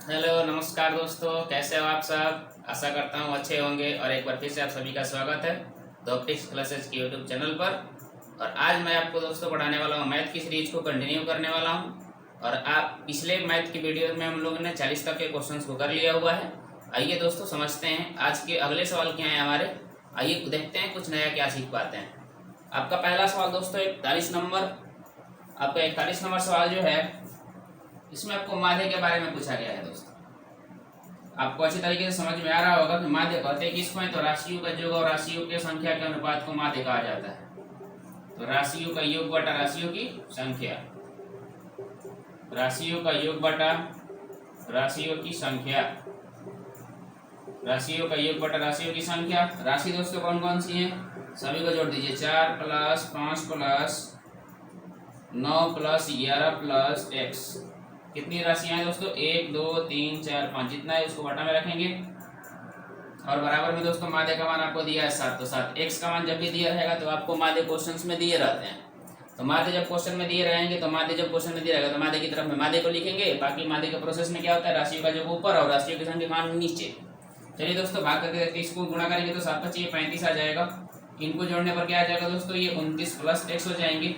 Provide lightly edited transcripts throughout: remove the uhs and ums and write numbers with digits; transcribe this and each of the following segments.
Hello नमस्कार दोस्तों, कैसे हो आप सब। आशा करता हूँ अच्छे होंगे और एक बार फिर से आप सभी का स्वागत है द ऑप्टिक्स क्लासेस की यूट्यूब चैनल पर। और आज मैं आपको दोस्तों पढ़ाने वाला हूँ, मैथ की सीरीज को कंटिन्यू करने वाला हूँ। और आप पिछले मैथ की वीडियो में हम लोगों ने 40 तक के क्वेश्चन को कर लिया हुआ है। आइए दोस्तों समझते हैं आज के अगले सवाल क्या हैं हमारे। आइए देखते हैं कुछ नया क्या सीख पाते हैं। आपका पहला सवाल दोस्तों 41 नंबर। आपका 41 नंबर सवाल जो है, इसमें आपको माध्य के बारे में पूछा गया है दोस्तों। आपको अच्छी तरीके से समझ में आ रहा होगा कि माध्य कहते हैं किसको है, तो राशियों का योग और राशियों के संख्या के अनुपात को माध्य कहा जाता है। तो राशियों का योग बटा राशियों की संख्या, राशियों का योग बटा राशियों की संख्या, राशियों का योग बटा राशियों की संख्या। राशि दोस्तों कौन कौन सी है, सभी को जोड़ दीजिए। 4 plus 5 plus 9 plus 11 plus x। कितनी राशियां हैं दोस्तों, 1 2 3 4 5, जितना है उसको बटा में रखेंगे। और बराबर में दोस्तों माध्य का मान आपको दिया है 7, तो 7 x का मान जब भी दिया रहेगा तो आपको माध्य क्वेश्चंस में दिए रहते हैं। तो माध्य जब क्वेश्चन में दिए रहेंगे तो माध्य जब क्वेश्चन में दिया रहेगा तो माध्य की तरफ में माध्य को लिखेंगे। बाकी माध्य के प्रोसेस में क्या होता है, राशियों का जो ऊपर और राशियों की संख्या मान नीचे। चलिए दोस्तों भाग करके देखते हैं। इसको गुणा करेंगे तो 7 5 35 आ जाएगा। इनको जोड़ने पर क्या आ जाएगा दोस्तों, ये 29 प्लस x हो जाएंगे।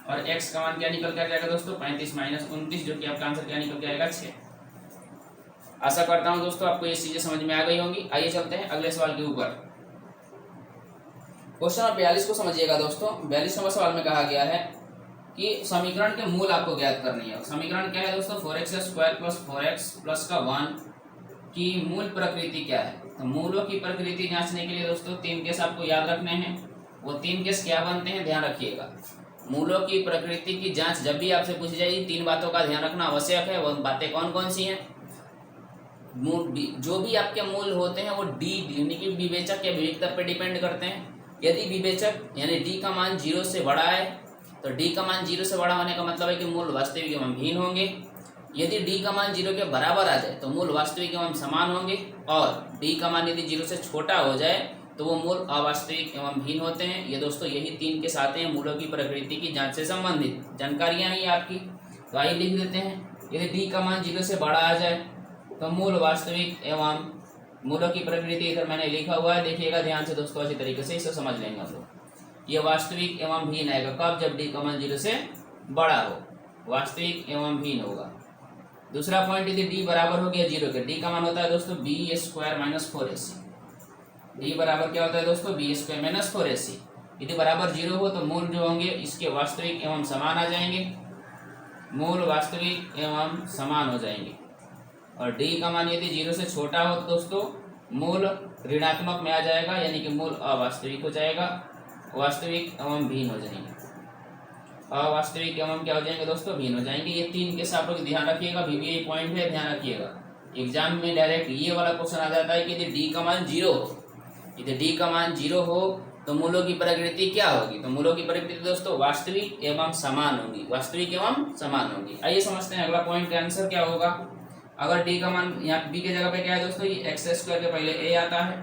और x का मान क्या निकल कर जाएगा दोस्तों, 35 माइनस 29, जो कि आपका आंसर क्या निकल के आएगा 6। आशा करता हूं दोस्तों आपको ये चीजें समझ में आ गई होंगी। आइए चलते हैं अगले सवाल के ऊपर। क्वेश्चन नंबर 42 को समझिएगा दोस्तों। 42 नंबर सवाल में कहा गया है कि समीकरण के मूल आपको ज्ञात करनी है। समीकरण क्या है दोस्तों, 4x² प्लस 4x प्लस का 1 की मूल प्रकृति क्या है। तो मूलों की प्रकृति जांचने के लिए दोस्तों 3 केस आपको याद रखने हैं। वो 3 केस क्या बनते हैं, ध्यान रखिएगा। मूलों की प्रकृति की जांच जब भी आपसे पूछी जाएगी 3 बातों का ध्यान रखना आवश्यक है। वो बातें कौन कौन सी हैं, जो भी आपके मूल होते हैं वो डी यानी कि विवेचक या विवेकता पर डिपेंड करते हैं। यदि विवेचक यानी डी का मान 0 से बड़ा है तो डी का मान 0 से बड़ा होने का मतलब है कि मूल वास्तविक एवं भिन्न होंगे। यदि डी का मान 0 के बराबर आ जाए तो मूल वास्तविक एवं समान होंगे। और डी का मान यदि 0 से छोटा हो जाए तो वो मूल अवास्तविक एवं भिन्न होते हैं। ये दोस्तों यही 3 केस आते हैं मूलों की प्रकृति की जांच से संबंधित जानकारियां हैं आपकी। तो आइए लिख देते हैं। यदि डी का मान 0 से बड़ा आ जाए तो मूल वास्तविक एवं मूलों की प्रकृति इधर मैंने लिखा हुआ है, देखिएगा ध्यान से दोस्तों, अच्छी तरीके से इसे समझ लेंगे हम लोग। ये वास्तविक एवं भिन्न आएगा कब, जब डी का मान 0 से बड़ा हो, वास्तविक एवं भिन्न होगा। दूसरा पॉइंट, यदि डी बराबर हो गया 0 के, डी का मान होता है दोस्तों b² माइनस 4ac। डी बराबर क्या होता है दोस्तों, b² माइनस 4ac। यदि बराबर 0 हो तो मूल जो होंगे इसके वास्तविक एवं समान आ जाएंगे, मूल वास्तविक एवं समान हो जाएंगे। और डी का मान यदि 0 से छोटा हो तो दोस्तों मूल ऋणात्मक में आ जाएगा, यानी कि मूल अवास्तविक हो जाएगा, वास्तविक एवं भिन्न हो जाएंगे। अवास्तविक एवं क्या हो जाएंगे दोस्तों, भिन्न हो जाएंगे। ये 3 केस आप लोग ध्यान रखिएगा, VBI पॉइंट है, ध्यान रखिएगा। एग्जाम में डायरेक्ट ये वाला क्वेश्चन आ जाता है कि यदि डी का मान 0 हो, यदि डी का मान 0 हो तो मूलों की प्रकृति क्या होगी। तो मूलों की प्रकृति दोस्तों वास्तविक एवं समान होगी, वास्तविक एवं समान होगी। आइए समझते हैं अगला पॉइंट का आंसर क्या होगा। अगर डी का मान यहाँ बी के जगह पे क्या है दोस्तों, ये x² के पहले a आता है,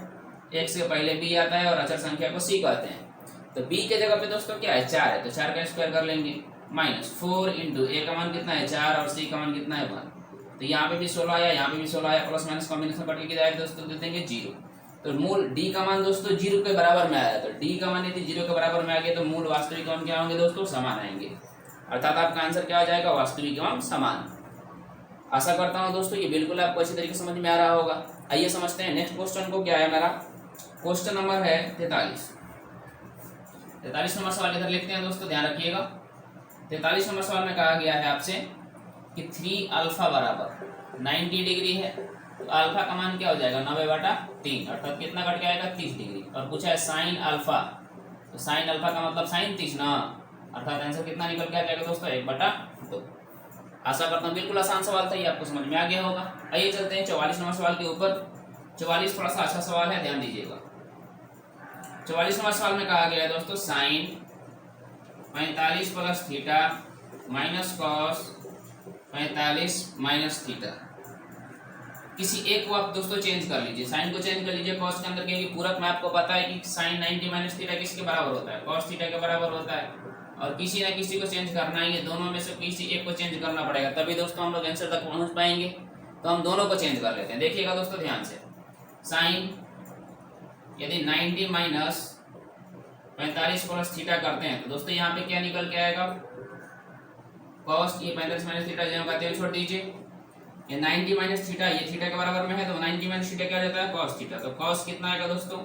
x के पहले b आता है और अचर संख्या को c कहते हैं। तो b के जगह पे दोस्तों क्या है, 4 है, तो 4 का स्क्वायर कर लेंगे। माइनस 4 इंटू a का मान कितना है 4 और c का मान कितना है 1। तो यहाँ पे भी 16 आया, यहाँ पे भी 16 आया, प्लस माइनस कॉम्बिनेशन करके कितना आएगा दोस्तों, दे देंगे 0। तो मूल डी का मान दोस्तों 0 के बराबर में आया, तो डी का मान यदि 0 के बराबर में आ गया तो मूल वास्तविक एवं क्या होंगे दोस्तों, समान आएंगे। अर्थात आपका आंसर क्या हो जाएगा, वास्तविक एवं समान। आशा करता हूँ दोस्तों ये बिल्कुल आपको अच्छी तरीके से समझ में आ रहा होगा। आइए समझते हैं नेक्स्ट क्वेश्चन को। क्या है मेरा क्वेश्चन नंबर है 43। 43 नंबर सवाल इधर लिखते हैं दोस्तों, ध्यान रखिएगा। 43 नंबर सवाल में कहा गया है आपसे कि 3 अल्फा बराबर 90 डिग्री है, तो अल्फा का मान क्या हो जाएगा 90/3, अर्थात कितना कट के आएगा 30 डिग्री। और पूछा है साइन अल्फा, तो साइन अल्फा का मतलब साइन 30 ना, अर्थात आंसर कितना निकल के आ जाएगा दोस्तों 1/2। आशा करता हूँ बिल्कुल आसान सवाल था, ये आपको समझ में आ गया होगा। आइए चलते हैं 44 नंबर सवाल के ऊपर। 44 थोड़ा सा अच्छा सवाल है, ध्यान दीजिएगा। 44 नंबर सवाल में कहा गया है दोस्तों sine 45 plus theta minus cos 45 minus theta. किसी एक को आप दोस्तों चेंज कर लीजिए, साइन को चेंज कर लीजिए कॉस के अंदर, क्योंकि पूरक में आपको पता है कि साइन 90 माइनस थीटा किसके बराबर होता है, कॉस थीटा के बराबर होता है। और किसी ना किसी को चेंज करना है, ये दोनों में से किसी एक को चेंज करना पड़ेगा, तभी दोस्तों हम लोग आंसर तक पहुंच पाएंगे। तो हम दोनों को चेंज कर लेते हैं। देखिएगा दोस्तों ध्यान से, साइन यदि 90 माइनस 45 प्लस थीटा करते हैं तो दोस्तों यहाँ पे क्या निकल के आएगा, कॉस, ये 45 माइनस थीटा जो कहते हैं छोड़ दीजिए, ये 90 माइनस थीटा ये थीटा के बराबर में है, तो 90 माइनस थीटा क्या हो जाता है, कॉस थीटा। तो कॉस कितना आएगा दोस्तों,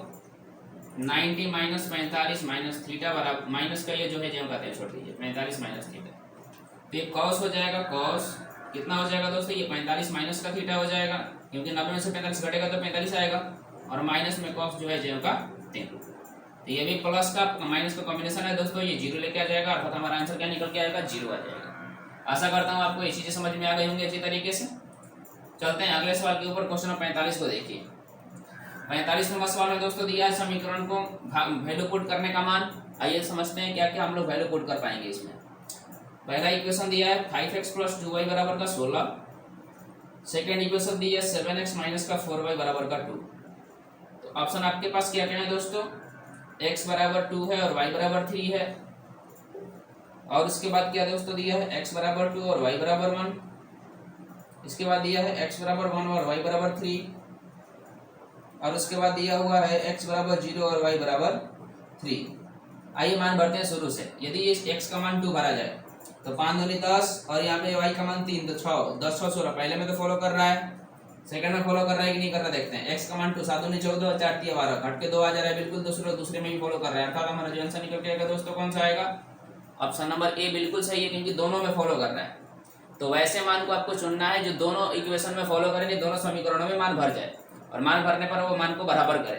90 माइनस 45 माइनस थीटा बराबर, माइनस का ये जो है जो कहते हैं छोड़ दीजिए, 45 माइनस थीटा, तो ये कॉस हो जाएगा, कॉस कितना हो जाएगा दोस्तों, ये 45 माइनस का थीटा हो जाएगा, क्योंकि 90 में से 45 घटेगा तो 45 आएगा, और माइनस में कॉस जो है जो का 10। तो ये भी प्लस का माइनस का कॉम्बिनेशन है दोस्तों, ये जीरो लेके आ जाएगा, अर्थात हमारा आंसर क्या निकल के आएगा, जीरो आ जाएगा। आशा करता हूँ आपको ये चीजें समझ में आ गई होंगी अच्छी तरीके से। चलते हैं अगले सवाल के ऊपर, क्वेश्चन नंबर 45 को देखिए। 45 नंबर सवाल में दोस्तों दिया है समीकरण को वैल्यू पुट करने का मान। आइए समझते हैं क्या क्या हम लोग वैल्यू पुट कर पाएंगे इसमें। पहला इक्वेशन दिया है 5x प्लस 2y बराबर का 16। सेकेंड इक्वेशन दी है 7x माइनस का 4y बराबर का 2। तो ऑप्शन आपके पास क्या क्या है दोस्तों, x बराबर 2 है और y बराबर 3 है, और उसके बाद क्या दोस्तों दिया है x बराबर 2 और y बराबर 1। इसके बाद दिया है x बराबर 1 और y बराबर 3, और उसके बाद दिया हुआ है x बराबर 0 और y बराबर 3। आइए मान भरते हैं शुरू से। यदि इस x का मान 2 भरा जाए तो 5 दूनी 10, और यहाँ पे y का मान 3 तो 6, 10 6 16। पहले में तो फॉलो कर रहा है, सेकंड में फॉलो कर रहा है कि नहीं कर रहा देखते हैं। x का मान 2, 7 दूनी 14 और 4 3 12, घट के 2 आ जा रहा है, बिल्कुल दूसरे में भी फॉलो कर रहा है, अर्थात हमारा जो आंसर निकल के आएगा दोस्तों कौन सा आएगा, ऑप्शन नंबर ए बिल्कुल सही है, क्योंकि दोनों में फॉलो कर रहा है। तो वैसे मान को आपको चुनना है जो दोनों इक्वेशन में फॉलो करेंगे, दोनों समीकरणों में मान भर जाए, और मान भरने पर वो मान को बराबर करे।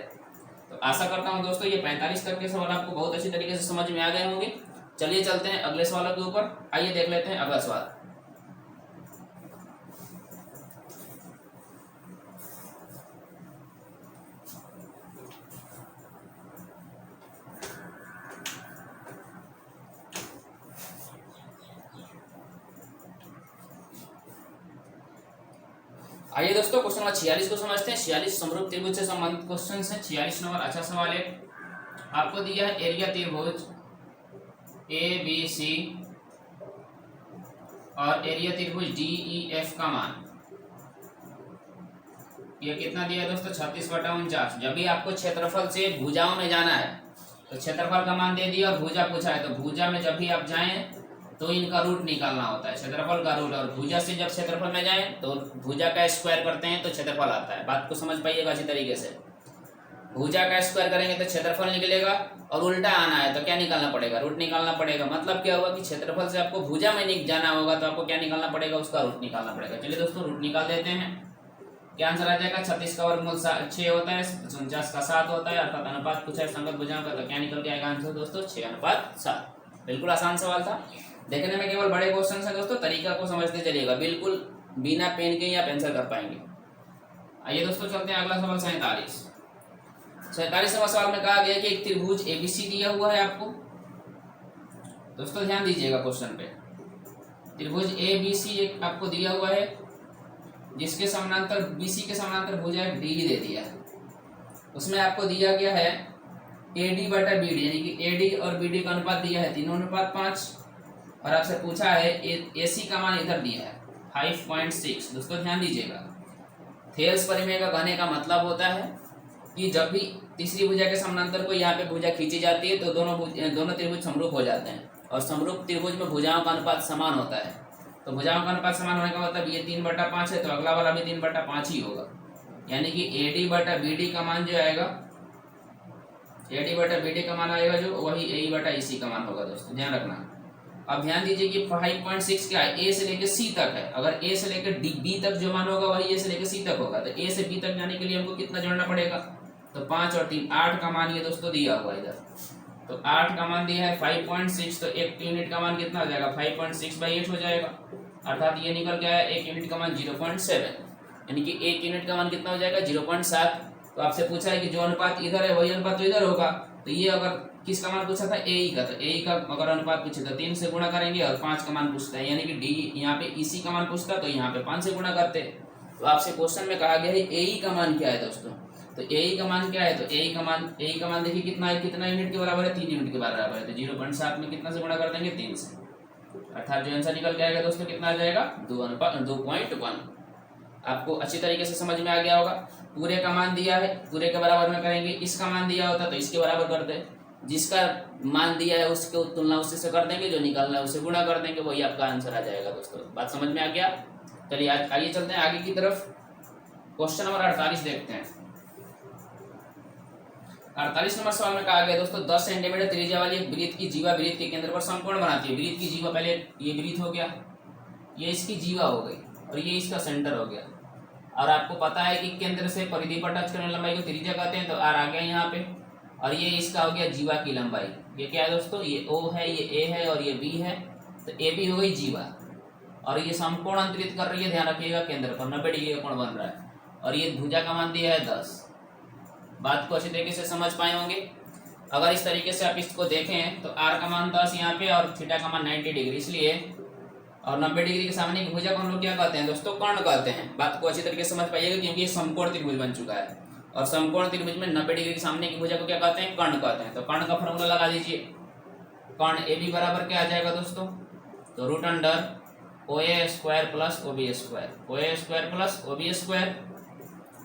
तो आशा करता हूँ दोस्तों ये 45 तक के सवाल आपको बहुत अच्छी तरीके से समझ में आ गए होंगे। चलिए चलते हैं अगले सवालों के ऊपर। आइए देख लेते हैं अगला सवाल। आइए दोस्तों क्वेश्चन नंबर 46 को समझते हैं। 46 समरूप त्रिभुज से संबंधित क्वेश्चन है। 46 नंबर अच्छा सवाल है। आपको दिया है एरिया त्रिभुज ABC और एरिया त्रिभुज DEF का मान। ये कितना दिया है दोस्तों, 36/49। जब भी आपको क्षेत्रफल से भुजाओं में जाना है तो क्षेत्रफल का मान दे दिया और भुजा पूछा है, तो भुजा में जब भी आप जाएं तो इनका रूट निकालना होता है, क्षेत्रफल का रूट। और भुजा से जब क्षेत्रफल में जाएं तो भुजा का स्क्वायर करते हैं तो क्षेत्रफल आता है। बात को समझ पाइएगा अच्छी तरीके से। भुजा का स्क्वायर करेंगे तो क्षेत्रफल निकलेगा, और उल्टा आना है तो क्या निकालना पड़ेगा, रूट निकालना पड़ेगा। मतलब क्या होगा कि क्षेत्रफल से आपको भुजा में जाना होगा तो आपको क्या निकालना पड़ेगा, उसका रूट निकालना पड़ेगा। चलिए दोस्तों रूट निकाल देते हैं। क्या आंसर आ जाएगा, 36 का वर्गमूल 6 होता है, 49 का 7 होता है, अर्थात अनुपात पूछा है संगत भुजाओं का, तो क्या निकल के आएगा आंसर दोस्तों 6:7। बिल्कुल आसान सवाल था, देखने में केवल बड़े क्वेश्चन है दोस्तों, तरीका को समझते चलिएगा, बिल्कुल बिना पेन के या पेंसिल कर पाएंगे। आइए दोस्तों चलते हैं अगला सवाल 47। 47वें सवाल में कहा गया कि एक त्रिभुज ABC दिया हुआ है आपको। दोस्तों ध्यान दीजिएगा क्वेश्चन पे, त्रिभुज ABC एक आपको दिया हुआ है, जिसके समानांतर BC के समानांतर भुजा एक DE दे दिया है। उसमें आपको दिया गया है AD/BD, यानी कि AD और BD का अनुपात दिया है 3:5, और आपसे पूछा है AC का मान इधर दिया है 5.6। दोस्तों ध्यान दीजिएगा, थेल्स परिमेय का कहने का मतलब होता है कि जब भी तीसरी भुजा के समानांतर को यहाँ पे भुजा खींची जाती है तो दोनों त्रिभुज समरूप हो जाते हैं, और समरूप त्रिभुज में भुजाओं का अनुपात समान होता है। तो भुजाओं का अनुपात समान होने का मतलब ये 3/5 है, तो अगला वाला भी 3/5 ही होगा, यानी कि AD/BD का मान जो आएगा, AD/BD का मान आएगा जो, वही AE/EC का मान होगा। दोस्तों ध्यान रखना। अब ध्यान दीजिए कि 5.6 क्या है, A से लेकर C तक है। अगर A से लेकर B तक जो मान होगा वही A से लेकर C तक होगा, तो A से B तक जाने के लिए हमको कितना जोड़ना पड़ेगा, तो 5 और 3 8 का मान ये दोस्तों दिया हुआ इधर। तो 8 का मान दिया है 5.6, तो एक यूनिट का मान कितना हो जाएगा, 5.6/8 हो जाएगा, अर्थात ये निकल के आया एक यूनिट का मान 0.7, यानी कि एक यूनिट का मान कितना हो जाएगा 0.7। तो आपसे पूछा है कि जो अनुपात इधर है वही अनुपात तो इधर होगा, तो ये अगर किसका मान पूछा था, AE का, तो AE का अगर अनुपात पूछे तो 3 से गुणा करेंगे, और 5 का मान पूछता है, यानी कि D यहाँ पे EC का मान पूछता तो यहाँ पे 5 से गुणा करते। तो आपसे क्वेश्चन में कहा गया है AE का मान क्या है दोस्तों, तो AE का मान क्या है, तो AE का मान देखिए कितना है, कितना यूनिट के बराबर है, 3 यूनिट के बराबर है, तो 0.7 में कितना से गुणा कर देंगे, 3 से, अर्थात जो आंसर निकल के आएगा दोस्तों कितना आ जाएगा, 2:1। आपको अच्छी तरीके से समझ में आ गया होगा। पूरे का मान दिया है, पूरे के बराबर में करेंगे, इसका मान दिया होता तो इसके बराबर कर दे, जिसका मान दिया है उसको तुलना उसी से कर देंगे, जो निकालना है उसे गुणा कर देंगे, वही आपका आंसर आ जाएगा। दोस्तों बात समझ में आ गया। चलिए आइए चलते हैं आगे की तरफ। क्वेश्चन नंबर 48 देखते हैं। 48 नंबर सवाल में कहा गया दोस्तों 10 सेंटीमीटर त्रिज्या वाली एक वृत्त की जीवा वृत्त के केंद्र पर समकोण बनाती है। वृत्त की जीवा, पहले ये वृत्त हो गया, ये इसकी जीवा हो गई और ये इसका सेंटर हो गया। और आपको पता है कि केंद्र से परिधि पर टच करने लंबाई को त्रिज्या कहते हैं, तो आर आ गया यहाँ पे। और ये इसका हो गया जीवा की लंबाई। ये क्या है दोस्तों, ये ओ है, ये ए है और ये बी है, तो ए बी हो गई जीवा। और ये समकोण अंतरित कर रही है, ध्यान रखिएगा केंद्र पर 90 डिग्री का कोण बन रहा है। और ये भुजा का मान दिया है 10। बात को अच्छी तरीके से समझ पाए होंगे। अगर इस तरीके से आप इसको देखें तो आर का मान 10 यहाँ पे और थीटा का मान 90 डिग्री, इसलिए और 90 डिग्री के सामने की भुजा को हम लोग क्या कहते हैं दोस्तों, कर्ण कहते हैं। बात को अच्छी तरीके से समझ पाइएगा, क्योंकि ये समकोण त्रिभुज बन चुका है और समकोण त्रिभुज में 90 डिग्री के सामने की भुजा को क्या कहते हैं, कर्ण कहते हैं। तो कर्ण का फॉर्मूला लगा दीजिए। कर्ण ए बी बराबर क्या आ जाएगा दोस्तों, तो root under O A square plus O B square, O A square plus O B square,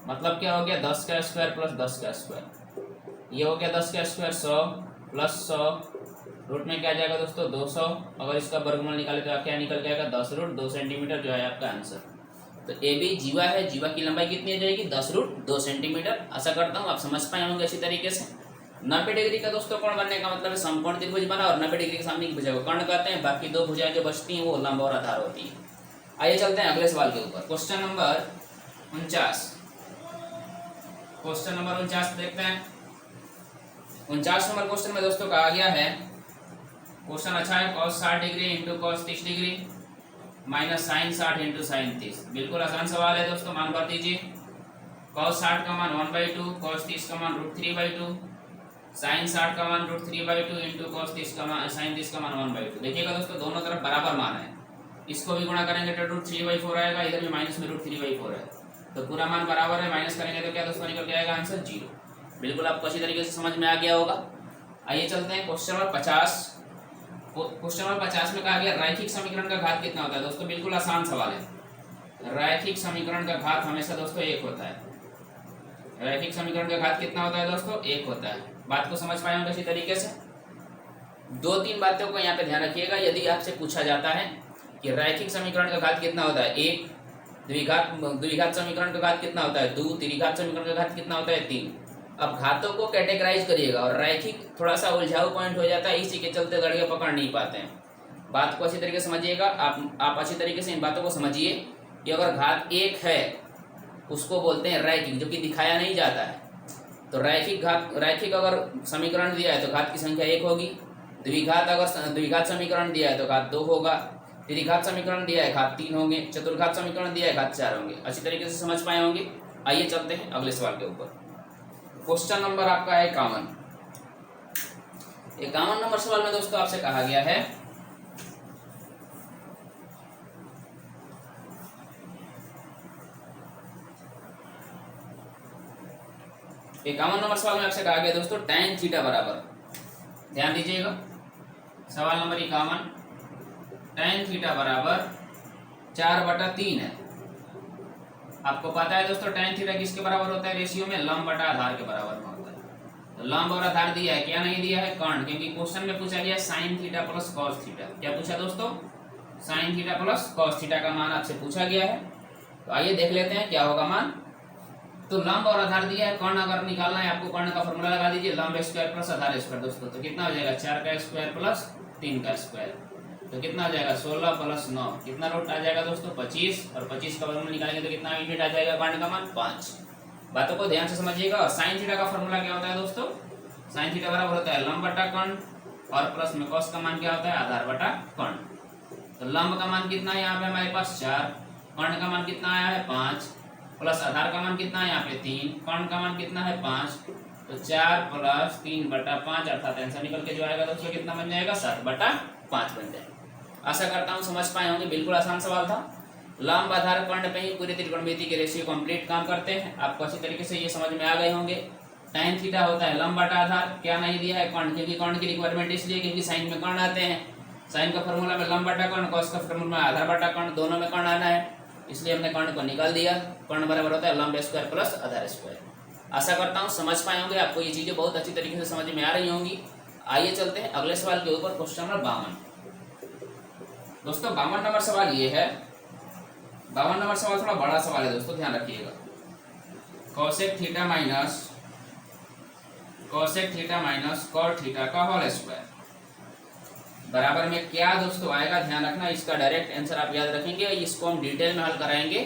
मतलब क्या हो गया 10 का स्क्वायर प्लस 10 का स्क्वायर। ये हो गया 10 का स्क्वायर 100 प्लस 100, रूट में क्या आ जाएगा दोस्तों 200। अगर इसका वर्गमूल निकाले तो क्या निकल जाएगा 10 रूट 2 सेंटीमीटर, जो है आपका आंसर। तो ए बी जीवा है, जीवा की लंबाई कितनी आ जाएगी 10 रूट 2 सेंटीमीटर। आशा करता हूँ आप समझ पाए होंगे अच्छी तरीके से। 90 डिग्री का दोस्तों कोण बनने का मतलब है समकोण त्रिभुज बना और 90 डिग्री के सामने की भुजा को कर्ण कहते हैं। बाकी दो भुजाएं जो बचती हैं वो लंब और आधार होती है। आइए चलते हैं अगले सवाल के ऊपर। Question number 49। क्वेश्चन नंबर 49 देखते हैं। 49 नंबर क्वेश्चन में दोस्तों कहा गया है, क्वेश्चन अच्छा है, cos 60 degree into cos 30 degree minus sine 60 into sine 30। बिल्कुल आसान सवाल है दोस्तों, मान भर दीजिए। cos 60 का मान 1/2, cos 30 का मान √3/2, साइन 60 का मान √3/2 इंटू cos 30 का मान साइन 30 का मान 1/2। देखिएगा दोस्तों दोनों तरफ बराबर मान है, इसको भी गुणा करेंगे तो √3/4 आएगा, इधर भी माइनस में √3/4 है, तो पूरा मान बराबर है। माइनस करेंगे तो क्या दोस्तों निकल के आएगा आंसर 0। बिल्कुल आपको अच्छी तरीके से समझ में आ गया होगा। आइए चलते हैं क्वेश्चन नंबर 50। क्वेश्चन नंबर 50 में कहा गया रैखिक समीकरण का घात कितना होता है। दोस्तों बिल्कुल आसान सवाल है। रैखिक समीकरण का घात हमेशा दोस्तों 1 होता है। रैखिक समीकरण का घात कितना होता है दोस्तों, 1 होता है। बात को समझ पाए होंगे अच्छी तरीके से। 2-3 बातों को यहाँ पे ध्यान रखिएगा। यदि आपसे पूछा जाता है कि रैखिक समीकरण का घात कितना होता है 1, द्विघात समीकरण का घात कितना होता है 2, त्रिघात समीकरण का घात कितना होता है 3। अब घातों को कैटेगराइज करिएगा, और रैखिक थोड़ा सा उलझाऊ पॉइंट हो जाता है, इसी के चलते लड़के पकड़ नहीं पाते हैं। बात को अच्छी तरीके से समझिएगा। आप अच्छी तरीके से इन बातों को समझिए कि अगर घात 1 है उसको बोलते हैं रैखिक, जो कि दिखाया नहीं जाता है। तो रैखिक अगर समीकरण दिया है तो घात की संख्या 1 होगी। द्विघात समीकरण दिया है तो घात 2 होगा। त्रिघात समीकरण दिया है घात 3 होंगे। चतुर्घात समीकरण दिया है घात 4 होंगे। अच्छी तरीके से समझ पाए होंगे। आइए चलते हैं अगले सवाल के ऊपर। क्वेश्चन नंबर आपका है 51। 51 नंबर सवाल में दोस्तों आपसे कहा गया है, दोस्तों tan थीटा बराबर, ध्यान दीजिएगा, सवाल नंबर 51, tan थीटा बराबर 4/3 है। आपको पता है दोस्तों tan थीटा किसके बराबर होता है रेशियो में, लंब बटा आधार के बराबर में होता है। तो लंब और आधार दिया है, क्या नहीं दिया है, कर्ण, क्योंकि क्वेश्चन में पूछा गया sin theta plus cos theta. क्या पूछा दोस्तों, sin theta plus cos theta का मान आपसे पूछा गया है। तो आइए देख लेते हैं क्या होगा मान। तो लंब और आधार दिया है, कर्ण अगर निकालना है आपको, कर्ण का फॉर्मूला लगा दीजिए, लंब स्क्वायर प्लस आधार स्क्वायर दोस्तों। तो कितना हो जाएगा 4 का स्क्वायर प्लस 3 का स्क्वायर, तो कितना आ जाएगा 16 प्लस 9, कितना रूट आ जाएगा दोस्तों 25, और 25 का वर्गमूल निकालेंगे तो कितना यूनिट आ जाएगा, कर्ण का मान 5। बातों को ध्यान से समझिएगा। साइन थीटा का फॉर्मूला क्या होता है दोस्तों, साइन थीटा बराबर होता है लंब बटा कर्ण, और प्लस में कॉस का मान क्या होता है, आधार बटा कर्ण। तो लंब का मान कितना है यहाँ पे हमारे पास 4, कर्ण का मान कितना आया है 5, प्लस आधार का मान कितना है यहाँ पे 3, कर्ण का मान कितना है 5। तो 4 प्लस 3/5 अर्थात आंसर निकल के जो आएगा दोस्तों कितना बन जाएगा 7/5 बन जाएगा। आशा करता हूँ समझ पाए होंगे। बिल्कुल आसान सवाल था। लंब आधार कर्ण पे ही पूरी त्रिकोणमिति के रेशियो कंप्लीट काम करते हैं। आपको अच्छी तरीके से ये समझ में आ गए होंगे। tan थीटा होता है लंब बटा आधार, क्या नहीं दिया है कर्ण, क्योंकि कर्ण की रिक्वायरमेंट इसलिए क्योंकि साइन में कर्ण आते हैं। साइन का फॉर्मूला में लंब बटा कर्ण, कॉस का फॉर्मूला में आधार बटा कर्ण, दोनों में कर्ण आना है। इसलिए हमने कर्ण को निकाल दिया। कर्ण बराबर होता है लंब स्क्वायर प्लस आधार स्क्वायर। आशा करता हूँ समझ पाए होंगे, आपको ये चीज़ें बहुत अच्छी तरीके से समझ में आ रही होंगी। आइए चलते हैं अगले सवाल के ऊपर, क्वेश्चन नंबर 52। दोस्तों 52 नंबर सवाल ये है, 52 नंबर सवाल थोड़ा बड़ा सवाल है दोस्तों, ध्यान रखिएगा। Cosec theta minus cot theta का होल स्क्वायर बराबर में क्या दोस्तों आएगा, ध्यान रखना। इसका डायरेक्ट आंसर आप याद रखेंगे, इसको हम डिटेल में हल कराएंगे।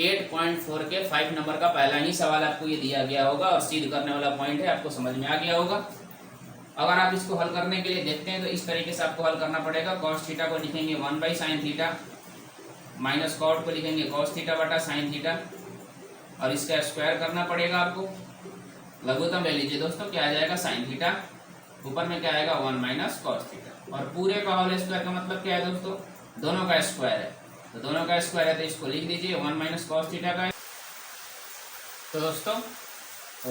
8.4 के 5 नंबर का पहला ही सवाल आपको ये दिया गया होगा और सिद्ध करने वाला पॉइंट है, आपको समझ में आ गया होगा। अगर आप इसको हल करने के लिए देखते हैं तो इस तरीके से आपको हल करना पड़ेगा। कॉस थीटा को लिखेंगे 1/sin थीटा माइनस कॉट को लिखेंगे कॉस थीटा बटा साइन थीटा और इसका स्क्वायर करना पड़ेगा आपको। लघुत्तम ले लीजिए दोस्तों, क्या आ जाएगा साइन थीटा, ऊपर में क्या आएगा 1 माइनस कॉस थीटा, और पूरे का होल स्क्वायर का मतलब क्या है दोस्तों, दोनों का स्क्वायर है। तो दोनों का स्क्वायर है तो इसको लिख दीजिए 1 माइनस कॉस थीटा का। तो दोस्तों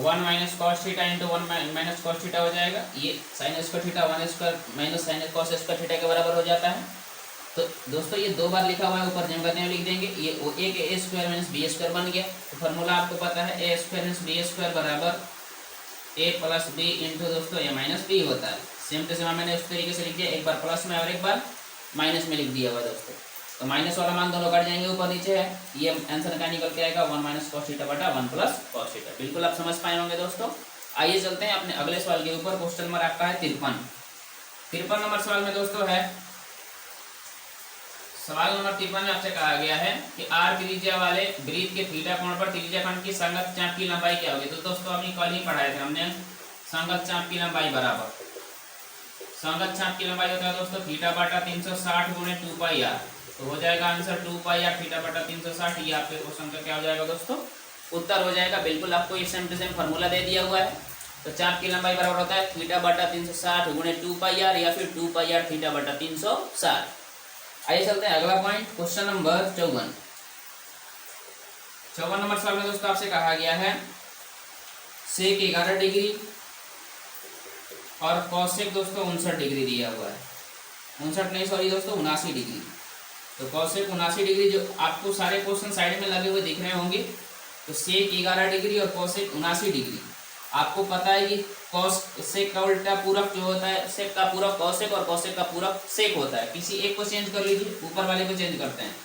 1 minus cos theta into 1 minus cos theta हो जाएगा। ये sine square theta 1 square minus sine cos square theta के बराबर हो जाता है। तो दोस्तों ये 2 बार लिखा हुआ है, ऊपर जम करते हैं लिख देंगे। ये एक ए स्क्वायर माइनस बी स्क्वायर बन गया। तो फॉर्मूला आपको पता है, ए स्क्वायर माइनस बी स्क्वायर बराबर ए प्लस बी इंटू दोस्तों ए माइनस बी होता है। सेम टू सेम मैंने उस तरीके से लिख दिया, एक बार प्लस में और एक बार माइनस में लिख दिया हुआ दोस्तों। तो माइनस वाला मान दोनों कट जाएंगे, ऊपर नीचे है। ये आंसर क्या निकल के आएगा 1 माइनस कॉस थीटा बटा 1 प्लस कॉस थीटा। बिल्कुल आप समझ पाए होंगे दोस्तों। आइए चलते हैं अपने अगले सवाल के ऊपर। क्वेश्चन नंबर आपका है 53 नंबर सवाल में दोस्तों है। सवाल नंबर 53 में आपसे कहा गया है कि आर त्रिज्या वाले वृत्त के थीटा कोण पर त्रिज्याखंड की संगत चाप की लंबाई क्या होगी। तो दोस्तों अभी कल ही पढ़ाए थे हमने, संगत चाप की लंबाई बराबर, संगत चाप की लंबाई होता है दोस्तों थीटा बटा 360 गुणे 2 पाई आर। तो हो जाएगा आंसर 2 पाई आर थीटा बटा 360। ये आपके क्वेश्चन का क्या हो जाएगा दोस्तों, उत्तर हो जाएगा। बिल्कुल आपको ये सेम टू सेम फॉर्मूला दे दिया हुआ है। तो चाप की लंबाई बराबर होता है थीटा बटा 360 गुणे 2 पाई आर या फिर 2 पाई आर थीटा बटा 360। आइए चलते हैं अगला पॉइंट, क्वेश्चन नंबर 54 नंबर सवाल में दोस्तों आपसे कहा गया है सेक 11 डिग्री और कॉसेक दोस्तों 59 डिग्री दिया हुआ है। 59 नहीं सॉरी दोस्तों 79 डिग्री। तो कॉसेक 79 डिग्री, जो आपको सारे क्वेश्चन साइड में लगे हुए दिख रहे होंगे। तो सेक 11 डिग्री और कॉसेक 79 डिग्री। आपको पता है कि कॉसेक का उल्टा पूरक जो होता है, सेक का पूरक कॉसेक और कॉसेक का पूरक सेक होता है। किसी एक को चेंज कर लीजिए, ऊपर वाले को चेंज करते हैं।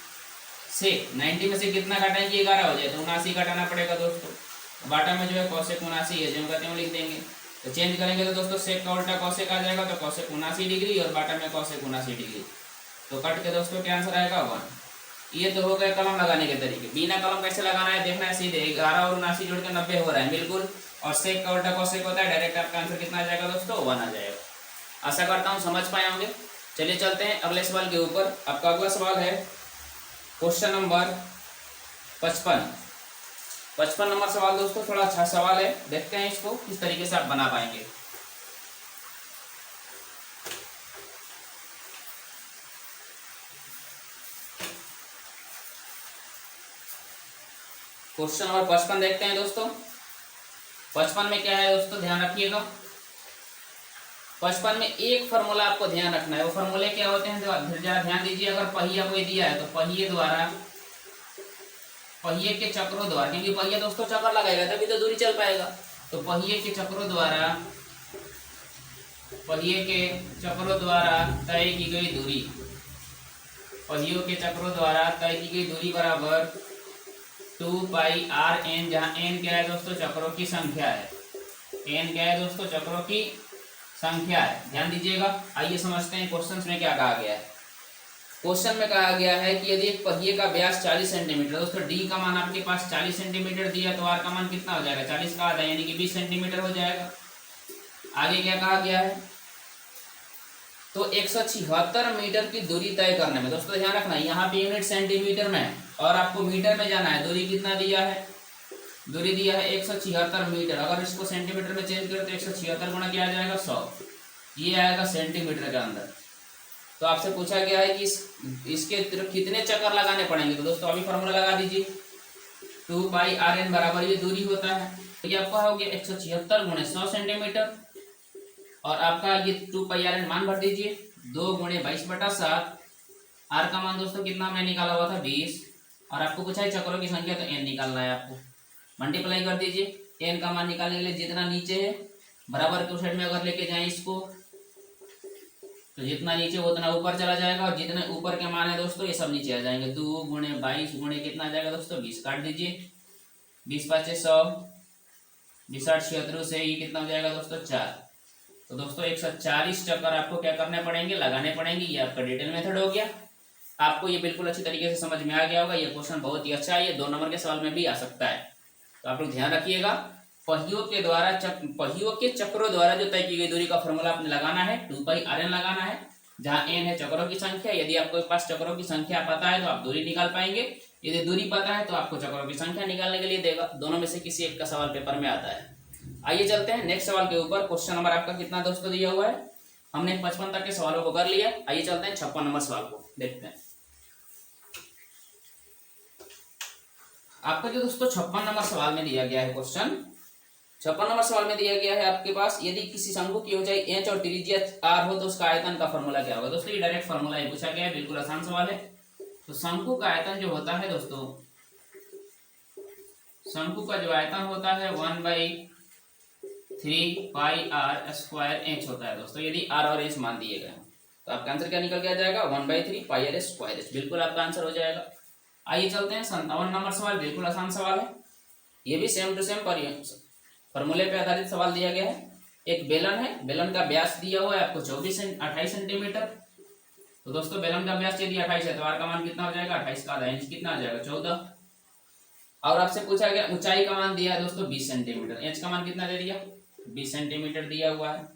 सेक 90 में से कितना घटाएं कि 11 हो जाए, तो 79 घटाना पड़ेगा दोस्तों। बाटा में जो है कॉसेक 79 है, जो कहते हैं लिख देंगे। तो चेंज करेंगे तो दोस्तों सेक का उल्टा कॉसेक आ जाएगा, तो कॉसेक 79 डिग्री और बाटा में कॉसेक 79 डिग्री। तो कट के दोस्तों क्या आंसर आएगा 1। ये तो हो गए कलम लगाने के तरीके। बिना कलम कैसे लगाना है देखना है, सीधे 11 और 79 जोड़ के 90 हो रहा है बिल्कुल। और सेक का उल्टा कॉसेक होता है, डायरेक्ट आपका आंसर कितना आ जाएगा दोस्तों 1 आ जाएगा। आशा करता हूँ समझ पाए होंगे। चलिए चलते हैं अगले सवाल के ऊपर। आपका अगला सवाल है क्वेश्चन नंबर 55 नंबर सवाल दोस्तों थोड़ा अच्छा सवाल है, देखते हैं इसको किस तरीके से आप बना पाएंगे। क्वेश्चन नंबर 55 देखते हैं दोस्तों। 55 में क्या है दोस्तों, ध्यान रखिएगा। 55 में एक फार्मूला आपको ध्यान रखना है। वो फार्मूले क्या होते हैं जरा ध्यान दीजिए। अगर पहिया कोई दिया है तो पहिए के चक्रों द्वारा, क्योंकि पहिया दोस्तों चक्कर लगाएगा तभी तो दूरी चल पाएगा। तो पहिए के चक्रों द्वारा तय की गई दूरी, पहियों के चक्रों द्वारा तय की गई दूरी बराबर 2 पाई आर एन, जहाँ एन क्या है दोस्तों चक्रों की संख्या है। एन क्या है दोस्तों चक्रों की संख्या है, ध्यान दीजिएगा। आइए समझते हैं क्वेश्चन में क्या कहा गया है। क्वेश्चन में कहा गया है कि यदि एक पहिए का व्यास 40 सेंटीमीटर, दोस्तों डी का मान आपके पास 40 सेंटीमीटर दिया, तो आर का मान कितना हो जाएगा 40 का आधा यानी कि 20 सेंटीमीटर हो जाएगा। आगे क्या कहा गया है, तो 176 मीटर की दूरी तय करने में, दोस्तों ध्यान रखना यहाँ पे यूनिट सेंटीमीटर में है और आपको मीटर में जाना है। दूरी कितना दिया है, दूरी दिया है 176 मीटर। अगर इसको सेंटीमीटर में चेंज करें तो 176 गुणा क्या आ जाएगा 100, ये आएगा सेंटीमीटर के अंदर। तो आपसे पूछा गया है कि इसके कितने चक्कर लगाने पड़ेंगे। तो दोस्तों अभी फॉर्मूला लगा दीजिए, 2 पाई आर एन बराबर ये दूरी होता है। तो ये आपका हो गया 176 गुणे 100 सेंटीमीटर और आपका ये 2 पाई आर एन मान भर दीजिए, 2 गुणे 22/7। आर का मान दोस्तों कितना मैं निकाला हुआ था 20, और आपको पूछा है चक्रों की संख्या, तो n निकालना है आपको। मल्टीप्लाई कर दीजिए, n का मान निकालने के लिए जितना नीचे है बराबर के साइड में अगर लेके जाए इसको, तो जितना नीचे उतना ऊपर चला जाएगा, और जितने ऊपर के मान है दोस्तों ये सब नीचे आ जाएंगे। 2 गुणे 22 गुणे कितना आ जाएगा दोस्तों 20, काट दीजिए, 20 5 100, 20 8 76 से ये कितना हो जाएगा दोस्तों 4। तो दोस्तों 140 चक्कर आपको क्या करने पड़ेंगे, लगाने पड़ेंगे। ये आपका डिटेल मेथड हो गया। आपको ये बिल्कुल अच्छी तरीके से समझ में आ गया होगा। ये क्वेश्चन बहुत ही अच्छा है, ये 2 नंबर के सवाल में भी आ सकता है। तो आप लोग ध्यान रखिएगा, पहियों के चक्रों द्वारा जो तय की गई दूरी का फॉर्मूला आपने लगाना है, 2πrn लगाना है, जहाँ n है चक्रों की संख्या। यदि आपके पास चक्रों की संख्या पता है तो आप दूरी निकाल पाएंगे, यदि दूरी पता है तो आपको चक्रों की संख्या निकालने के लिए देगा। दोनों में से किसी एक का सवाल पेपर में आता है। आइए चलते हैं नेक्स्ट सवाल के ऊपर। क्वेश्चन नंबर आपका कितना दोस्तों दिया हुआ है, हमने 55 तक के सवालों को कर लिया। आइए चलते हैं 56 नंबर सवाल को देखते हैं। आपका जो दोस्तों 56 नंबर सवाल में दिया गया है क्वेश्चन, 56 नंबर सवाल में दिया गया है आपके पास, यदि किसी शंकु की ऊंचाई h और त्रिज्या r हो तो उसका आयतन का फॉर्मूला क्या होगा। दोस्तों ये डायरेक्ट फॉर्मूला ही पूछा गया है, बिल्कुल आसान सवाल है। तो शंकु का आयतन जो होता है दोस्तों, शंकु का जो आयतन होता है 1/3πr² होता है दोस्तों, यदि r और h मान दिए गए तो आपका आंसर क्या निकल के आ जाएगा 1/3πr²। बिल्कुल आपका आंसर हो जाएगा। आइए चलते हैं 57 नंबर सवाल, बिल्कुल आसान सवाल है। ये भी सेम टू सेम फॉर्मूले पे आधारित सवाल दिया गया है। एक बेलन है, बेलन का व्यास दिया हुआ है आपको 28 सेंटीमीटर। तो दोस्तों बेलन का व्यास यदि 28 है तो r का मान कितना हो जाएगा, 28 का आधा इंच कितना आ जाएगा 14। और आपसे पूछा गया ऊंचाई का मान दिया है दोस्तों 20 सेंटीमीटर, h का मान कितना दे दिया 20 सेंटीमीटर दिया हुआ है।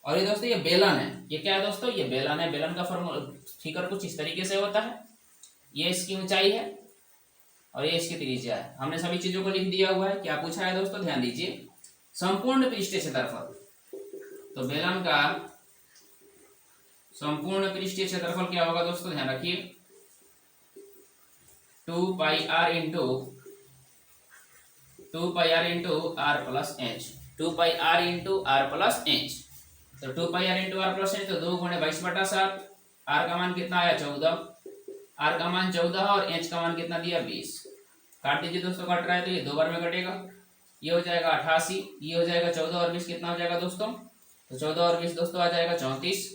और ये दोस्तों ये बेलन है, ये क्या है दोस्तों, ये बेलन है। बेलन का फॉर्मूला फिगर कुछ इस तरीके से होता है, ये इसकी ऊंचाई है और ये इसकी त्रिज्या है। हमने सभी चीजों को लिख दिया हुआ है। क्या पूछा है दोस्तों, ध्यान दीजिए, संपूर्ण पृष्ठीय क्षेत्रफल। तो बेलन का संपूर्ण पृष्ठीय क्षेत्रफल क्या होगा दोस्तों, ध्यान रखिए 2πr into r plus h, 2πr into r plus h। तो 2πr into r plus h, तो 2 गुणे 22/7, r का मान कितना आया 14, r का मान 14 और h का मान कितना दिया 20। काट दीजिए दोस्तों, कट रहा है तो ये 2 बार में कटेगा, ये हो जाएगा 88, ये हो जाएगा 14 और 20 कितना हो जाएगा दोस्तों, तो 14 और 20 दोस्तों आ जाएगा 34।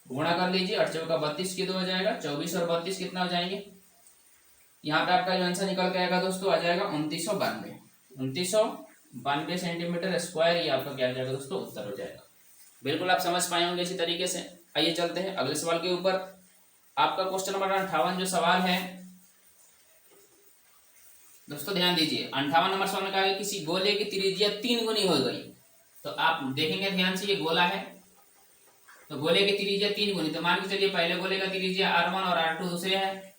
गुणा कर लीजिए, 8 चौका 32 के 2 हो जाएगा, 24 और 32 कितना हो जाएंगे, यहाँ पे आपका जो आंसर निकल के आएगा दोस्तों आ जाएगा 2992 सेंटीमीटर स्क्वायर। ये आपका क्या आ जाएगा दोस्तों, उत्तर हो जाएगा। बिल्कुल आप समझ पाए होंगे इसी तरीके से। आइए चलते हैं अगले सवाल के ऊपर। आपका क्वेश्चन नंबर 58 जो सवाल है दोस्तों, ध्यान दीजिए, 58 नंबर सवाल में कहा है किसी गोले की त्रिज्या 3 गुनी हो गई। तो आप देखेंगे ध्यान से, ये गोला है तो गोले की त्रिज्या 3 गुनी, तो मान के चलिए पहले गोले का त्रिज्या r1 और r2 दूसरे है।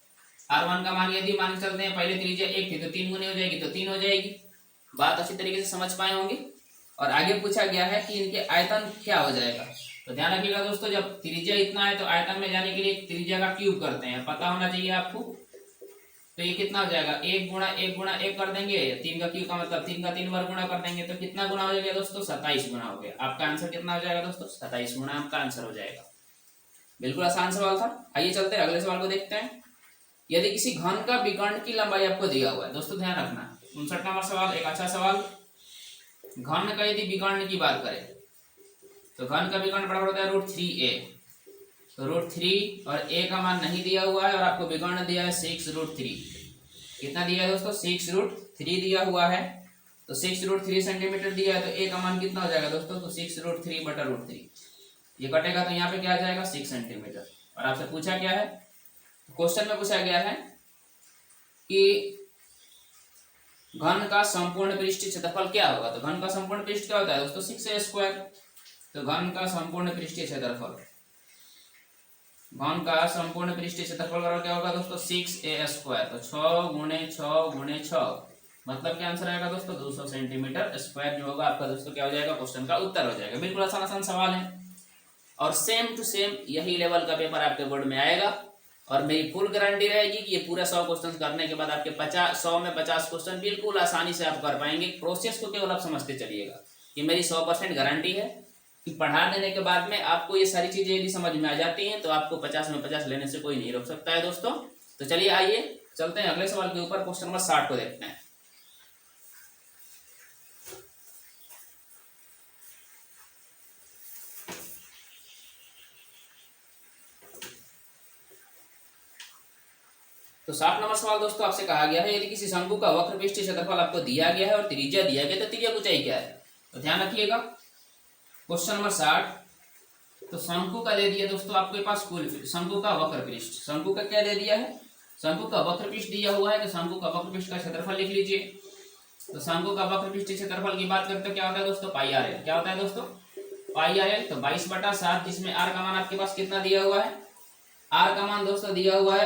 r1 का मान यदि मान के चलते हैं पहले त्रिज्या 1 थी तो 3 गुनी हो जाएगी, तो 3 हो जाएगी। बात अच्छी तरीके से समझ पाए होंगे। और आगे पूछा गया है कि इनके आयतन क्या हो जाएगा। तो ध्यान रखिएगा दोस्तों, जब त्रिज्या इतना है तो आयतन में जाने के लिए त्रिज्या का क्यूब करते हैं, पता होना चाहिए आपको। तो ये कितना हो जाएगा, 1 गुणा 1 गुणा 1 कर देंगे, 3 का क्यूब का मतलब 3 का 3 बार गुणा कर देंगे, तो कितना गुना हो जाएगा दोस्तों, 27 गुना हो गया। आपका आंसर कितना हो जाएगा दोस्तों, 27 गुना आपका आंसर हो जाएगा। बिल्कुल आसान सवाल था। आइए चलते हैं अगले सवाल को देखते हैं। यदि किसी घन का विकर्ण की लंबाई आपको दिया हुआ है दोस्तों, ध्यान रखना, 59 नंबर सवाल, एक अच्छा सवाल। घन का यदि विकर्ण की बात करें तो घन का विकर्ण बराबर होता है √3a। तो √3 और a का मान नहीं दिया हुआ है और आपको विकर्ण दिया है 6√3। कितना दिया है दोस्तों, 6√3 दिया हुआ है। तो 6√3 सेंटीमीटर दिया है, तो a का मान कितना हो जाएगा दोस्तों, तो 6√3/√3। ये कटेगा तो यहाँ पे क्या आ जाएगा 6 सेंटीमीटर। और आपसे पूछा क्या है, क्वेश्चन में पूछा गया है कि घन का संपूर्ण पृष्ठीय क्षेत्रफल क्या होगा। तो घन का संपूर्ण पृष्ठ क्या होता है दोस्तों, 6a²। तो घन का संपूर्ण पृष्ठीय क्षेत्रफल, घन का संपूर्ण पृष्ठीय क्षेत्रफल बराबर क्या होगा दोस्तों, 6a²। तो 6 गुणे 6 गुणे 6 मतलब क्या आंसर आएगा दोस्तों, 200 सेंटीमीटर स्क्वायर जो होगा आपका दोस्तों क्या हो जाएगा, क्वेश्चन का उत्तर हो जाएगा। बिल्कुल आसान आसान सवाल है और सेम टू सेम यही लेवल का पेपर आपके बोर्ड में आएगा। और मेरी फुल गारंटी रहेगी कि ये पूरा 100 क्वेश्चन करने के बाद आपके 100 में 50 क्वेश्चन बिल्कुल आसानी से आप कर पाएंगे। प्रोसेस को केवल आप समझते चलिएगा, ये मेरी 100% गारंटी है कि पढ़ा देने के बाद में आपको ये सारी चीजें यदि समझ में आ जाती हैं तो आपको 50 में 50 लेने से कोई नहीं रोक सकता है दोस्तों। तो चलिए आइए चलते हैं अगले सवाल के ऊपर, क्वेश्चन नंबर 60 को देखते हैं। तो 60 नंबर सवाल दोस्तों आपसे कहा गया है, यदि किसी शंकु का वक्र पृष्ठीय क्षेत्रफल आपको दिया गया है और त्रिज्या दिया गया, तो त्रिज्या ऊंचाई क्या है? तो ध्यान रखिएगा, क्वेश्चन नंबर 60। तो शंकु का दे दिया दोस्तों आपके पास कुल शंकु का वक्र पृष्ठ, शंकु का क्या दे दिया है? शंकु का वक्र पृष्ठ दिया हुआ है, तो शंकु का वक्र पृष्ठ का क्षेत्रफल लिख लीजिए। तो शंकु का वक्र पृष्ठ क्षेत्रफल की बात करते हैं, क्या होता है दोस्तों? पाई आर एल। क्या होता है दोस्तों? पाई आर एल। तो 22/7, जिसमें आर का मान आपके पास कितना दिया हुआ है? आर का मान दोस्तों दिया हुआ है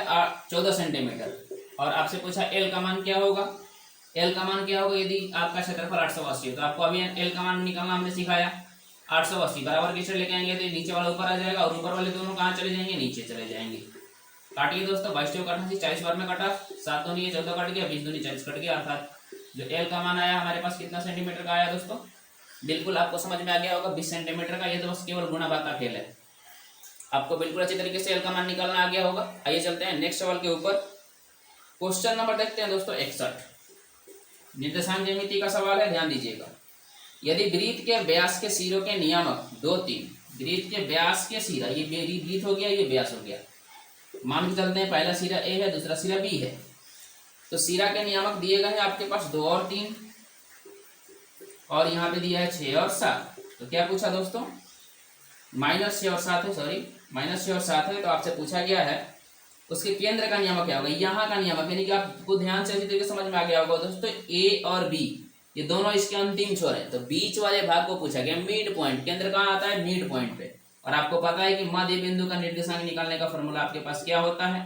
14 सेंटीमीटर, और आपसे पूछा एल का मान क्या होगा? एल का मान क्या होगा यदि आपका क्षेत्रफल 880 है? तो आपको अभी एल का मान निकालना हमने सिखाया। 880 बराबर किससे लेके आएंगे? तो नीचे वाला ऊपर आ जाएगा और ऊपर वाले दोनों कहाँ चले जाएंगे? नीचे चले जाएंगे। काटिए दोस्तों, 22 को काटना 40 बार में काटा, 7 दूनी 14 कट गया, 20 दूनी 40 कट गया, अर्थात जो एल का मान आया हमारे पास कितना सेंटीमीटर का आया दोस्तों? बिल्कुल आपको समझ में आ गया होगा, 20 सेंटीमीटर का। ये तो बस केवल गुणा भाग का खेल है, आपको बिल्कुल अच्छी तरीके से एल का मान निकालना आ गया होगा। आइए चलते हैं नेक्स्ट सवाल के ऊपर, क्वेश्चन नंबर देखते हैं दोस्तों 61। निर्देशांक ज्यामिति का सवाल है, ध्यान दीजिएगा। यदि वृत्त के व्यास के सिरों के नियामक 2, 3, वृत्त के व्यास के सिरा, ये वृत्त हो गया, ये व्यास हो गया, मान के चलते हैं पहला सिरा ए है, दूसरा सिरा बी है। तो सिरा के नियामक दिए गए हैं आपके पास 2 और 3, और यहाँ पे दिया है 6 और 7। तो क्या पूछा दोस्तों? -6 और 7 है, सॉरी -6 और 7 है। तो आपसे पूछा गया है उसके केंद्र का नियामक क्या होगा? यहाँ का नियामक, यानी कि आपको ध्यान से अच्छी तरीके समझ में आ गया होगा दोस्तों, ए और बी ये दोनों इसके अंतिम छोर हैं, तो बीच वाले भाग को पूछा गया। मिड पॉइंट, केंद्र कहाँ आता है? मिड पॉइंट पे। और आपको पता है कि मध्य बिंदु का निर्देशांक निकालने का फॉर्मूला आपके पास क्या होता है?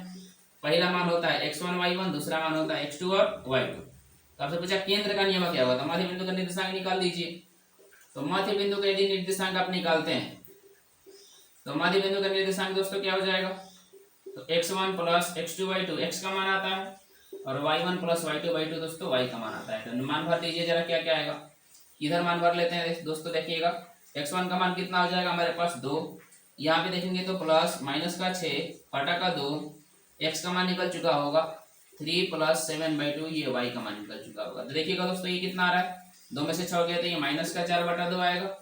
पहला मान होता है x1 y1, दूसरा मान होता है x2 और y2। तो आपसे पूछा केंद्र का नियामक क्या होगा? तो मध्य बिंदु का निर्देशांक निकाल दीजिए। तो मध्य बिंदु का यदि निर्देशांक आप निकालते हैं, तो मध्य बिंदु का निर्देशांक दोस्तों क्या हो जाएगा? तो x1 plus x2 y2 x का मान आता है, और y1 प्लस y2 दोस्तों y का मान आता है। तो मान भर दीजिए जरा, क्या क्या आएगा? इधर मान भर लेते हैं दोस्तों, देखिएगा x1 का मान कितना हो जाएगा हमारे पास 2, यहाँ पे देखेंगे तो प्लस माइनस का 6 बटा का 2, x का मान निकल चुका होगा 3 प्लस 7/2, ये y का मान निकल चुका होगा। तो देखिएगा दोस्तों ये कितना आ रहा है? 2 में से 6 गया तो ये माइनस का 4/2 आएगा,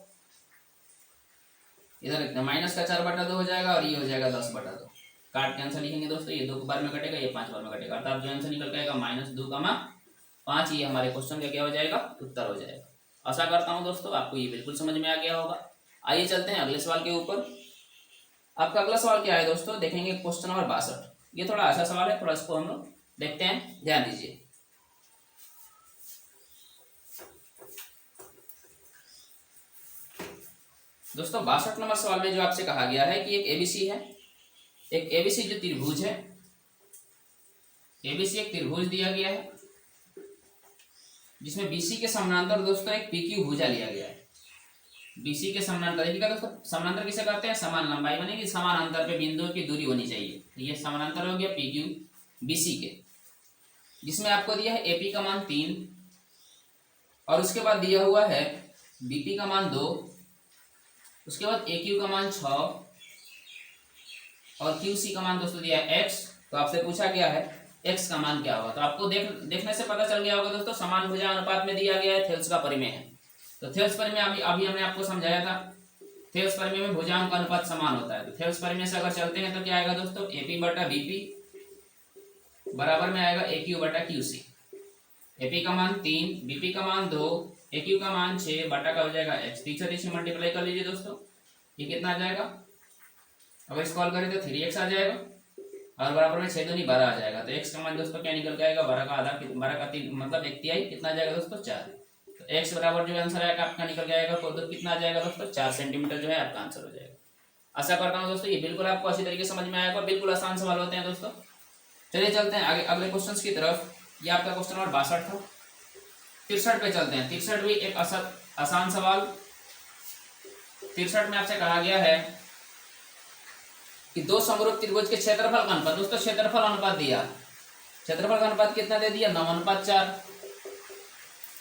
इधर माइनस का 4/2 हो जाएगा, और ये हो जाएगा 10/2। काट के आंसर लिखेंगे दोस्तों, ये 2 बार में कटेगा, ये 5 बार में कटेगा, अर्थात जो आंसर निकल जाएगा -2,5, ये हमारे क्वेश्चन का क्या हो जाएगा? उत्तर हो जाएगा। आशा करता हूं दोस्तों आपको ये बिल्कुल समझ में आ गया होगा। आइए चलते हैं अगले सवाल के ऊपर। आपका अगला सवाल क्या है दोस्तों? देखेंगे क्वेश्चन नंबर 62। ये थोड़ा अच्छा सवाल है, थोड़ा इसको हम लोग देखते हैं, ध्यान दीजिए। दोस्तों 62 नंबर सवाल में जो आपसे कहा गया है कि एक एबीसी है, एक एबीसी जो त्रिभुज है, एबीसी एक त्रिभुज दिया गया है, जिसमें बीसी के समानांतर दोस्तों एक पीक्यू भुजा लिया गया है। बीसी के समानांतर, देखिएगा दोस्तों, समानांतर किसे कहते हैं? समान लंबाई बनेगी, समान अंतर पे बिंदुओं की दूरी होनी चाहिए। तो ये समानांतर हो गया पीक्यू बीसी के, जिसमें आपको दिया है एपी का मान 3, और उसके बाद दिया हुआ है बीपी का मान 2, उसके बाद एक्यू का मान 6, और क्यूसी का मान दोस्तों दिया है x। तो आपसे पूछा गया है x का मान क्या होगा? तो आपको देखने से पता चल गया होगा दोस्तों, समान भुजा अनुपात में दिया गया है, थेल्स का परिमेय है। तो थेल्स परिमेय अभी हमने आपको समझाया था, थेल्स परिमेय में भुजाओं का अनुपात समान होता है। तो थेल्स परिमेय से अगर चलते हैं तो क्या आएगा दोस्तों? AP बटा बीपी बराबर में आएगा AQ बटा QC। AP का मान 3, BP का मान 2, AQ का मान 6 बटा का हो जाएगा x। तीसरे से मल्टीप्लाई कर लीजिए दोस्तों, ये कितना आ जाएगा? अगर इसको हल करें तो 3x आ जाएगा, और बराबर में 6 दूनी 12 आ जाएगा। तो x का मान दोस्तों क्या निकल के आएगा? 12 का आधा, 12 का 3 मतलब 1/3, कितना आ जाएगा दोस्तों? 4। तो x बराबर जो आंसर आएगा आपका निकल के आएगा, तो कितना आ जाएगा दोस्तों? 4 सेंटीमीटर जो है आपका आंसर हो जाएगा। आशा करता हूँ दोस्तों ये बिल्कुल आपको अच्छी तरीके से समझ में आएगा, बिल्कुल आसान सवाल होते हैं दोस्तों। चलिए चलते हैं आगे अगले क्वेश्चन की तरफ। ये आपका क्वेश्चन नंबर 62 था। 63 पे चलते हैं। 63 भी एक आसान सवाल। 63 में आपसे कहा गया है कि दो समरूप त्रिभुज के क्षेत्रफल का अनुपात, दोस्तों क्षेत्रफल अनुपात दिया, क्षेत्रफल का अनुपात कितना दे दिया? 9:4।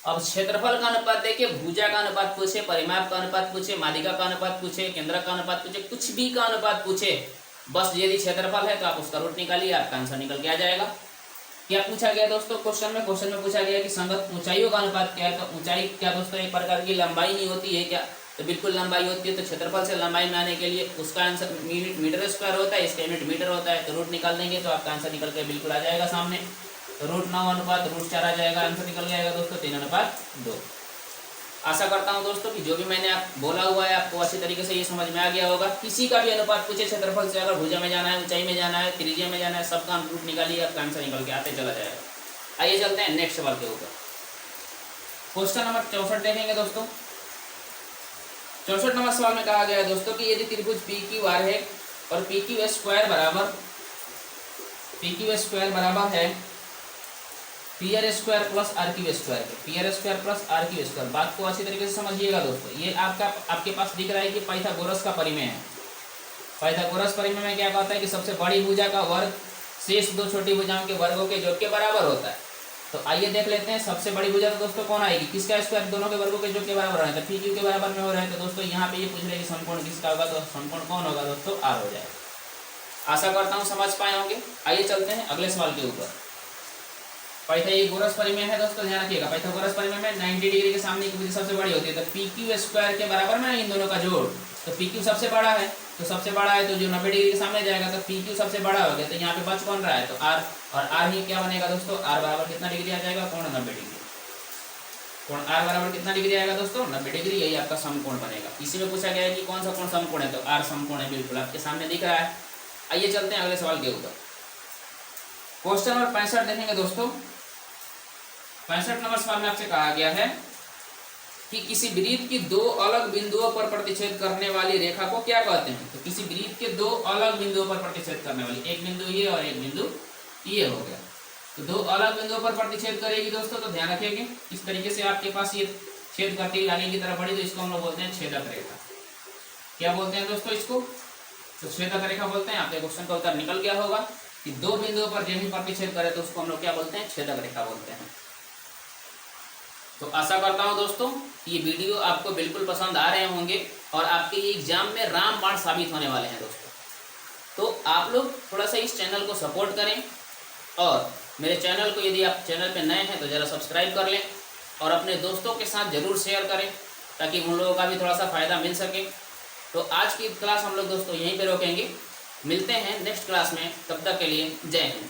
अब क्षेत्रफल का अनुपात देखिए, भुजा का अनुपात पूछे, परिमाप का अनुपात पूछे, माध्यिका का अनुपात पूछे, केंद्रक का अनुपात पूछे, कुछ भी का अनुपात पूछे, बस यदि क्षेत्रफल है तो आप उसका रूट निकालिए, आपका आंसर निकल के आ जाएगा। क्या पूछा गया दोस्तों क्वेश्चन में पूछा गया कि संगत ऊंचाइयों का अनुपात क्या है। तो ऊंचाई क्या दोस्तों एक प्रकार की लंबाई नहीं होती है क्या, तो बिल्कुल लंबाई होती है। तो क्षेत्रफल से लंबाई में आने के लिए उसका आंसर मीटर स्क्वायर होता है, इसका यूनिट मीटर होता है। तो रूट निकाल देंगे तो आपका आंसर निकल के बिल्कुल आ जाएगा सामने। तो √9 अनुपात √4 आ जाएगा, आंसर निकल जाएगा दोस्तों 3:2। आशा करता हूं दोस्तों कि जो भी मैंने आप बोला हुआ है आपको अच्छी तरीके से ये समझ में आ गया होगा। किसी का भी अनुपात पूछे क्षेत्रफल से, अगर भुजा में जाना है, ऊंचाई में जाना है, त्रिज्या में जाना है, सबका हम रूट निकालिए, आपका आंसर निकल के आते चला जाएगा। आइए चलते हैं नेक्स्ट सवाल के ऊपर। क्वेश्चन नंबर 64 देखेंगे दोस्तों। 64 नंबर सवाल में कहा गया है दोस्तों कि यदि त्रिभुज पी क्यू आर है और पी क्यू स्क्वायर बराबर है P R square plus R Q square के, P R square plus R Q square. बात को अच्छी तरीके से समझिएगा दोस्तों। ये आपके पास दिख रहा है कि पाइथागोरस का परिमेय है। पाइथागोरस परिमेय में क्या कहता है कि सबसे बड़ी भुजा का वर्ग शेष दो छोटी भुजाओं के वर्गों के योग के बराबर होता है। तो आइए देख लेते हैं सबसे बड़ी भुजा तो दोस्तों कौन आएगी, किसका स्क्वायर दोनों के वर्गों के योग के बराबर है, तो पी क्यू के बराबर में हो रहा है। तो दोस्तों यहाँ पे ये पूछ रहे हैं कि समकोण किसका होगा, तो समकोण कौन होगा दोस्तों, आर हो जाएगा। आशा करता हूँ समझ पाए होंगे। आइए चलते हैं अगले सवाल के ऊपर। पाइथागोरस परिमेय है दोस्तों, ध्यान रखिएगा। पाइथागोरस परिमेय में 90 डिग्री के सामने की भुजा सबसे बड़ी होती है। तो पी क्यू स्क्वायर के बराबर में इन दोनों का जोड़, तो पी क्यू सबसे बड़ा है, तो सबसे बड़ा है तो जो 90 डिग्री के सामने जाएगा तो पी क्यू सबसे बड़ा हो गया। तो यहाँ पे बच कौन रहा है, तो आर, और आर ही क्या बनेगा दोस्तों, आर बराबर कितना डिग्री आ जाएगा, कोण 90 डिग्री। कोण आर बराबर कितना डिग्री आएगा दोस्तों, 90 डिग्री। यही आपका समकोण बनेगा। इसी में पूछा गया है कि कौन सा कोण समकोण है, तो आर समकोण है, बिल्कुल आपके सामने दिख रहा है। आइए चलते हैं अगले सवाल के ऊपर। क्वेश्चन नंबर 65 देखेंगे दोस्तों। 65 नंबर सवाल में आपसे कहा गया है कि किसी वृत्त की दो अलग बिंदुओं पर प्रतिच्छेद करने वाली रेखा को क्या कहते हैं। तो किसी वृत्त के दो अलग बिंदुओं पर प्रतिच्छेद करने वाली, एक बिंदु ये और एक बिंदु ये हो गया, तो दो अलग बिंदुओं पर प्रतिच्छेद करेगी दोस्तों। तो ध्यान रखिएगा इस तरीके से आपके पास ये छेद करती है आगे की तरफ बढ़ी, तो इसको हम लोग बोलते हैं छेदक रेखा। क्या बोलते हैं दोस्तों इसको, तो छेदक रेखा बोलते हैं। आपके क्वेश्चन का उत्तर निकल गया होगा कि दो बिंदुओं पर जब भी प्रतिच्छेद करे तो उसको हम लोग क्या बोलते हैं, छेदक रेखा बोलते हैं। तो आशा करता हूं दोस्तों ये वीडियो आपको बिल्कुल पसंद आ रहे होंगे और आपके ये एग्जाम में रामबाण साबित होने वाले हैं दोस्तों। तो आप लोग थोड़ा सा इस चैनल को सपोर्ट करें और मेरे चैनल को, यदि आप चैनल पे नए हैं तो ज़रा सब्सक्राइब कर लें और अपने दोस्तों के साथ ज़रूर शेयर करें ताकि उन लोगों का भी थोड़ा सा फ़ायदा मिल सके। तो आज की क्लास हम लोग दोस्तों यहीं पे रोकेंगे, मिलते हैं नेक्स्ट क्लास में, तब तक के लिए जय हिंद।